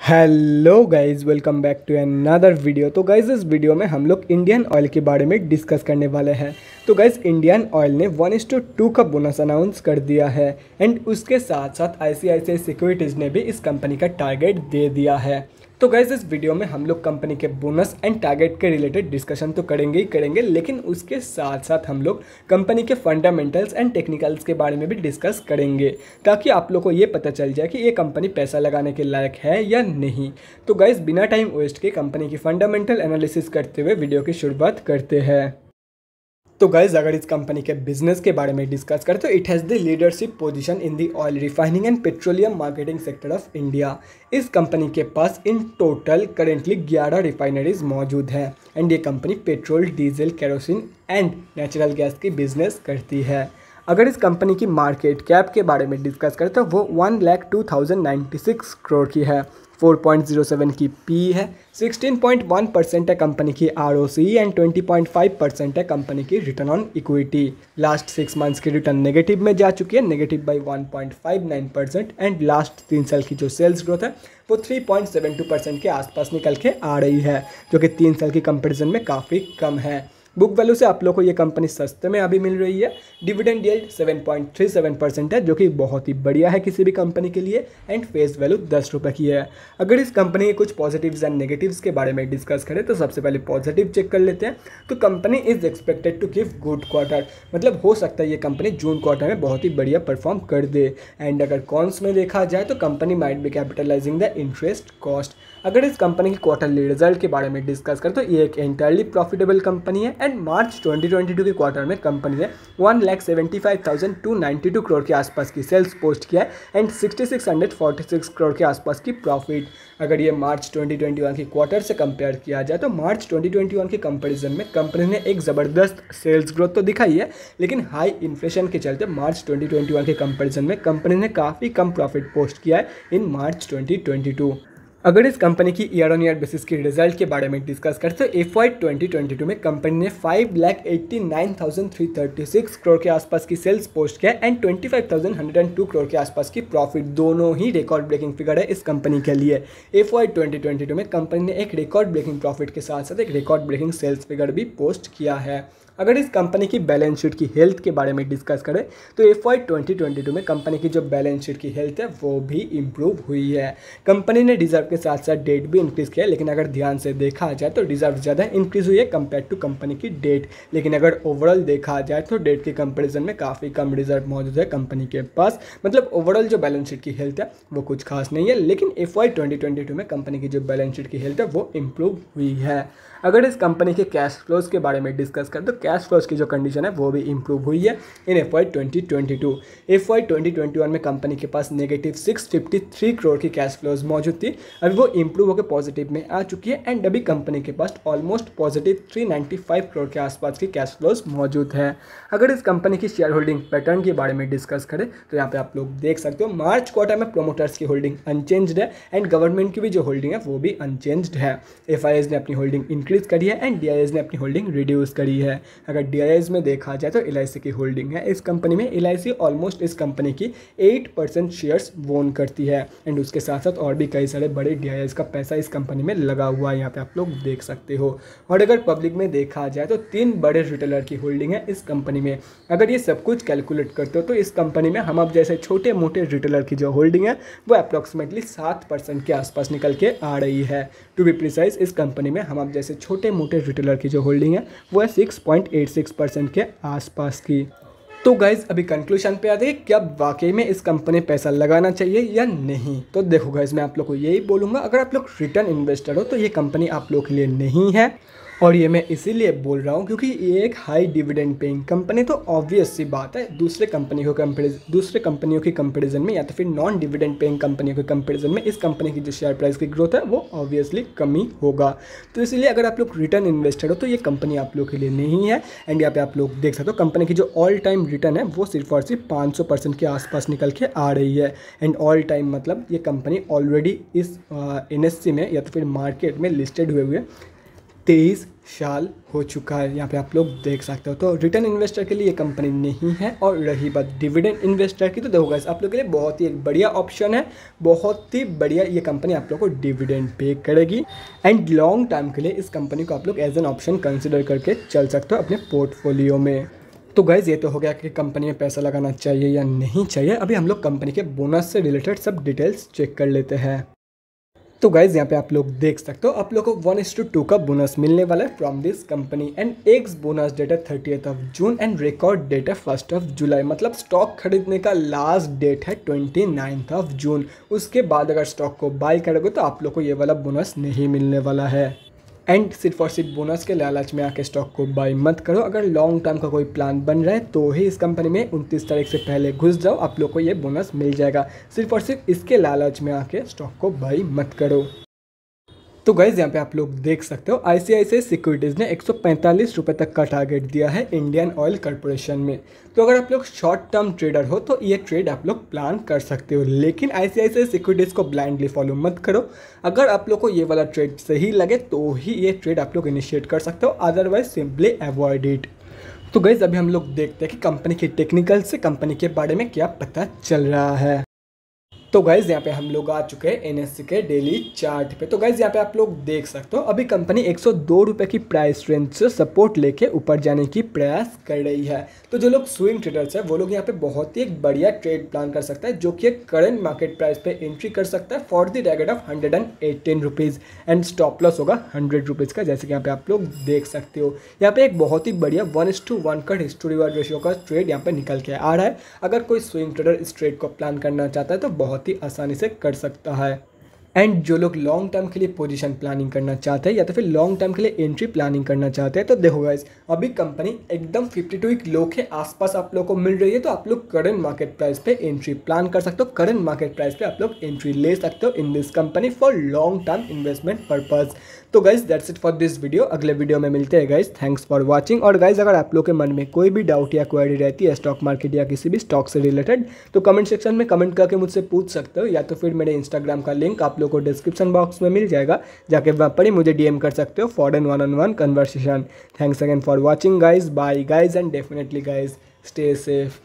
Hello guys, welcome back to another video. तो guys, इस video में हम लोग इंडियन ऑयल के बारे में डिस्कस करने वाले हैं। तो गाइस, इंडियन ऑयल ने 1:2 का बोनस अनाउंस कर दिया है एंड उसके साथ साथ आईसीआईसीआई सिक्योरिटीज़ ने भी इस कंपनी का टारगेट दे दिया है। तो गाइस, इस वीडियो में हम लोग कंपनी के बोनस एंड टारगेट के रिलेटेड डिस्कशन तो करेंगे ही करेंगे, लेकिन उसके साथ साथ हम लोग कंपनी के फंडामेंटल्स एंड टेक्निकल्स के बारे में भी डिस्कस करेंगे, ताकि आप लोग को ये पता चल जाए कि ये कंपनी पैसा लगाने के लायक है या नहीं। तो गाइस, बिना टाइम वेस्ट के कंपनी की फंडामेंटल एनालिसिस करते हुए वीडियो की शुरुआत करते हैं। तो गाइज, अगर इस कंपनी के बिजनेस के बारे में डिस्कस करें तो it has the leadership position in the oil refining and petroleum marketing sector of India. इस कंपनी के पास इन टोटल करेंटली 11 रिफाइनरीज मौजूद हैं एंड ये company petrol, diesel, kerosene and natural gas की बिजनेस करती है। अगर इस कंपनी की मार्केट कैप के बारे में डिस्कस करें तो वो 1,02,096 करोड़ की है, 4.07 की पी है, 16.1% है कंपनी की ROCE एंड 20.5% है कंपनी की return on equity. Last 6 months की रिटर्न नेगेटिव में जा चुकी है, नेगेटिव बाई 1.59%। एंड लास्ट 3 साल की जो सेल्स ग्रोथ है वो 3.72% के आसपास निकल के आ रही है, जो कि 3 साल की कंपेरिजन में काफ़ी कम है। बुक वैल्यू से आप लोग को ये कंपनी सस्ते में अभी मिल रही है। डिविडेंड यील्ड 7.37% है, जो कि बहुत ही बढ़िया है किसी भी कंपनी के लिए। एंड फेस वैल्यू 10 रुपये की है। अगर इस कंपनी के कुछ पॉजिटिव्स एंड नेगेटिव्स के बारे में डिस्कस करें तो सबसे पहले पॉजिटिव चेक कर लेते हैं। तो company is expected to give good quarter, मतलब हो सकता है ये कंपनी जून क्वार्टर में बहुत ही बढ़िया परफॉर्म कर दे। एंड अगर कॉन्स में देखा जाए तो company might be capitalising the interest cost. अगर इस कंपनी की क्वार्टरली रिजल्ट के बारे में डिस्कस करें तो ये एक एंटायरली प्रॉफिटेबल कंपनी है। एंड मार्च 2022 के क्वार्टर में कंपनी ने 1,75,292 करोड़ के आसपास की सेल्स पोस्ट किया है एंड 6,646 करोड़ के आसपास की प्रॉफिट। अगर ये मार्च 2021 की क्वार्टर से कंपेयर किया जाए तो मार्च 2021 के कंपैरिजन में कंपनी ने एक ज़बरदस्त सेल्स ग्रोथ तो दिखाई है, लेकिन हाई इन्फ्लेशन के चलते मार्च 2021 के कंपैरिजन में कंपनी ने काफ़ी कम प्रॉफिट पोस्ट किया है इन मार्च 2022। अगर इस कंपनी की ईयर ऑन ईयर बेसिस की रिजल्ट के बारे में डिस्कस करें तो FY 2022 में कंपनी ने 5,89,336 करोड़ के आसपास की सेल्स पोस्ट किया एंड 25,102 करोड़ के आसपास की प्रॉफिट। दोनों ही रिकॉर्ड ब्रेकिंग फिगर है इस कंपनी के लिए। FY 2022 में कंपनी ने एक रिकॉर्ड ब्रेकिंग प्रॉफिट के साथ साथ एक रिकॉर्ड ब्रेकिंग सेल्स फिगर भी पोस्ट किया है। अगर इस कंपनी की बैलेंस शीट की हेल्थ के बारे में डिस्कस करें तो FY 2022 में कंपनी की जो बैलेंस शीट की हेल्थ है वो भी इम्प्रूव हुई है। कंपनी ने रिजर्व के साथ साथ डेट भी इंक्रीज़ किया है, लेकिन अगर ध्यान से देखा जाए तो रिजर्व ज़्यादा इंक्रीज़ हुई है कंपेयर टू कंपनी की डेट। लेकिन अगर ओवरऑल देखा जाए तो डेट के कंपेरिजन में काफ़ी कम रिजर्व मौजूद है कंपनी के पास। मतलब ओवरऑल जो बैलेंस शीट की हेल्थ है वो कुछ खास नहीं है, लेकिन FY 2022 में कंपनी की जो बैलेंस शीट की हेल्थ है वो इम्प्रूव हुई है। अगर इस कंपनी के कैश फ्लोज के बारे में डिस्कस करें तो कैश फ्लोज की जो कंडीशन है वो भी इम्प्रूव हुई है इन FY 2022। FY 2021 में कंपनी के पास नेगेटिव 653 करोड़ की कैश फ्लोज मौजूद थी, अभी वो इम्प्रूव होकर पॉजिटिव में आ चुकी है एंड अभी कंपनी के पास ऑलमोस्ट पॉजिटिव 395 करोड़ के आसपास की कैश फ्लोज मौजूद है। अगर इस कंपनी की शेयर होल्डिंग पैटर्न के बारे में डिस्कस करें तो यहाँ पे आप लोग देख सकते हो मार्च क्वार्टर में प्रोमोटर्स की होल्डिंग अनचेंज्ड है एंड गवर्नमेंट की भी जो होल्डिंग है वो भी अनचेंज्ड है। FIS ने अपनी होल्डिंग इंक्रीज करी है एंड DIS ने अपनी होल्डिंग रिड्यूस करी है। अगर DIS में देखा जाए तो LIC की होल्डिंग है इस कंपनी में। LIC ऑलमोस्ट इस कंपनी की 8% शेयर्स वोन करती है एंड उसके साथ साथ और भी कई सारे बड़े DIS का पैसा इस कंपनी में लगा हुआ है, यहाँ पे आप लोग देख सकते हो। और अगर पब्लिक में देखा जाए तो 3 बड़े रिटेलर की होल्डिंग है इस कंपनी में। अगर ये सब कुछ कैलकुलेट करते हो तो इस कंपनी में हम अब जैसे छोटे मोटे रिटेलर की जो होल्डिंग है वो अप्रॉक्सीमेटली 7% के आसपास निकल के आ रही है। टू बी प्रिसाइज, इस कंपनी में हम अब जैसे छोटे मोटे रिटेलर की जो होल्डिंग है वो है 6.86% के आसपास की। तो गाइज, अभी कंक्लूजन पे आते हैं कि अब वाकई में इस कंपनी में पैसा लगाना चाहिए या नहीं। तो देखो गाइज, मैं आप लोग को यही बोलूँगा, अगर आप लोग रिटर्न इन्वेस्टर हो तो ये कंपनी आप लोग के लिए नहीं है। और ये मैं इसीलिए बोल रहा हूँ क्योंकि ये एक हाई डिविडेंड पेइंग कंपनी, तो ऑब्वियस सी बात है दूसरे कंपनियों की कंपैरिजन में या तो फिर नॉन डिविडेंड पेइंग कंपनियों के कंपैरिजन में इस कंपनी की जो शेयर प्राइस की ग्रोथ है वो ऑब्वियसली कमी होगा। तो इसलिए अगर आप लोग रिटर्न इन्वेस्टर हो तो ये कंपनी आप लोग के लिए नहीं है। एंड यहाँ पे आप लोग देख सकते हो कंपनी की जो ऑल टाइम रिटर्न है वो सिर्फ और सिर्फ 500% के आसपास निकल के आ रही है। एंड ऑल टाइम मतलब ये कंपनी ऑलरेडी इस NSE में या तो फिर मार्केट में लिस्टेड हुए 23 साल हो चुका है, यहाँ पे आप लोग देख सकते हो। तो रिटर्न इन्वेस्टर के लिए ये कंपनी नहीं है। और रही बात डिविडेंड इन्वेस्टर की, तो देखो गाइस आप लोग के लिए बहुत ही एक बढ़िया ऑप्शन है, बहुत ही बढ़िया ये कंपनी आप लोग को डिविडेंड पे करेगी। एंड लॉन्ग टर्म के लिए इस कंपनी को आप लोग एज एन ऑप्शन कंसिडर करके चल सकते हो अपने पोर्टफोलियो में। तो गाइज ये तो हो गया कि कंपनी में पैसा लगाना चाहिए या नहीं चाहिए। अभी हम लोग कंपनी के बोनस से रिलेटेड सब डिटेल्स चेक कर लेते हैं। तो गाइज यहाँ पे आप लोग देख सकते हो आप लोग को 1:2 का बोनस मिलने वाला है from this company. And ex bonus date है 30th of June and record date है 1st of July। मतलब स्टॉक खरीदने का लास्ट डेट है 29th of June। उसके बाद अगर स्टॉक को बाय करोगे तो आप लोग को ये वाला बोनस नहीं मिलने वाला है। एंड सिर्फ और सिर्फ बोनस के लालच में आके स्टॉक को बाय मत करो। अगर लॉन्ग टर्म का कोई प्लान बन रहा है तो ही इस कंपनी में 29 तारीख से पहले घुस जाओ, आप लोग को ये बोनस मिल जाएगा। सिर्फ और सिर्फ इसके लालच में आके स्टॉक को बाय मत करो। तो गाइज यहाँ पे आप लोग देख सकते हो ICICI सिक्योरिटीज़ ने 145 रुपये तक का टारगेट दिया है इंडियन ऑयल कॉर्पोरेशन में। तो अगर आप लोग शॉर्ट टर्म ट्रेडर हो तो ये ट्रेड आप लोग प्लान कर सकते हो, लेकिन ICICI सिक्योरिटीज़ को ब्लाइंडली फॉलो मत करो। अगर आप लोग को ये वाला ट्रेड सही लगे तो ही ये ट्रेड आप लोग इनिशिएट कर सकते हो, अदरवाइज सिंपली अवॉइड इट। तो गाइज अभी हम लोग देखते हैं कि कंपनी की टेक्निकल से कंपनी के बारे में क्या पता चल रहा है। तो गाइज यहाँ पे हम लोग आ चुके हैं NSE के डेली चार्ट पे। तो गाइज यहाँ पे आप लोग देख सकते हो अभी कंपनी 102 रुपये की प्राइस रेंज से सपोर्ट लेके ऊपर जाने की प्रयास कर रही है। तो जो लोग स्विंग ट्रेडर्स है वो लोग यहाँ पे बहुत ही एक बढ़िया ट्रेड प्लान कर सकता है, जो कि एक करंट मार्केट प्राइस पे एंट्री कर सकता है for the target of 118 rupees and stop loss होगा 100 रुपीज़ का, जैसे कि यहाँ पे आप लोग देख सकते हो। यहाँ पे एक बहुत ही बढ़िया 1:1 का हिस्ट्री रिवार्ड रेशियो का ट्रेड यहाँ पे निकल के आ रहा है। अगर कोई स्विंग ट्रेडर इस ट्रेड को प्लान करना चाहता है तो बहुत ही आसानी से कर सकता है। एंड जो लोग लॉन्ग टर्म के लिए पोजीशन प्लानिंग करना चाहते हैं या तो फिर लॉन्ग टर्म के लिए एंट्री प्लानिंग करना चाहते हैं तो देखो गाइस अभी कंपनी एकदम 52 वीक लो के आसपास आप लोग को मिल रही है। तो आप लोग करंट मार्केट प्राइस पे एंट्री प्लान कर सकते हो, करंट मार्केट प्राइस पे आप लोग एंट्री ले सकते हो in this company for long term investment purpose. तो guys that's it for this video. अगले वीडियो में मिलते हैं गाइज, थैंक्स फॉर वॉचिंग। और गाइज अगर आप लोग के मन में कोई भी डाउट या क्वेरी रहती है स्टॉक मार्केट या किसी भी स्टॉक से रिलेटेड तो कमेंट सेक्शन में कमेंट करके मुझसे पूछ सकते हो, या तो फिर मेरे इंस्टाग्राम का लिंक आप लोग को डिस्क्रिप्शन बॉक्स में मिल जाएगा, जाके वहाँ पर ही मुझे DM कर सकते हो for an 1-on-1 conversation. Thanks again for watching guys, bye guys and definitely guys stay safe.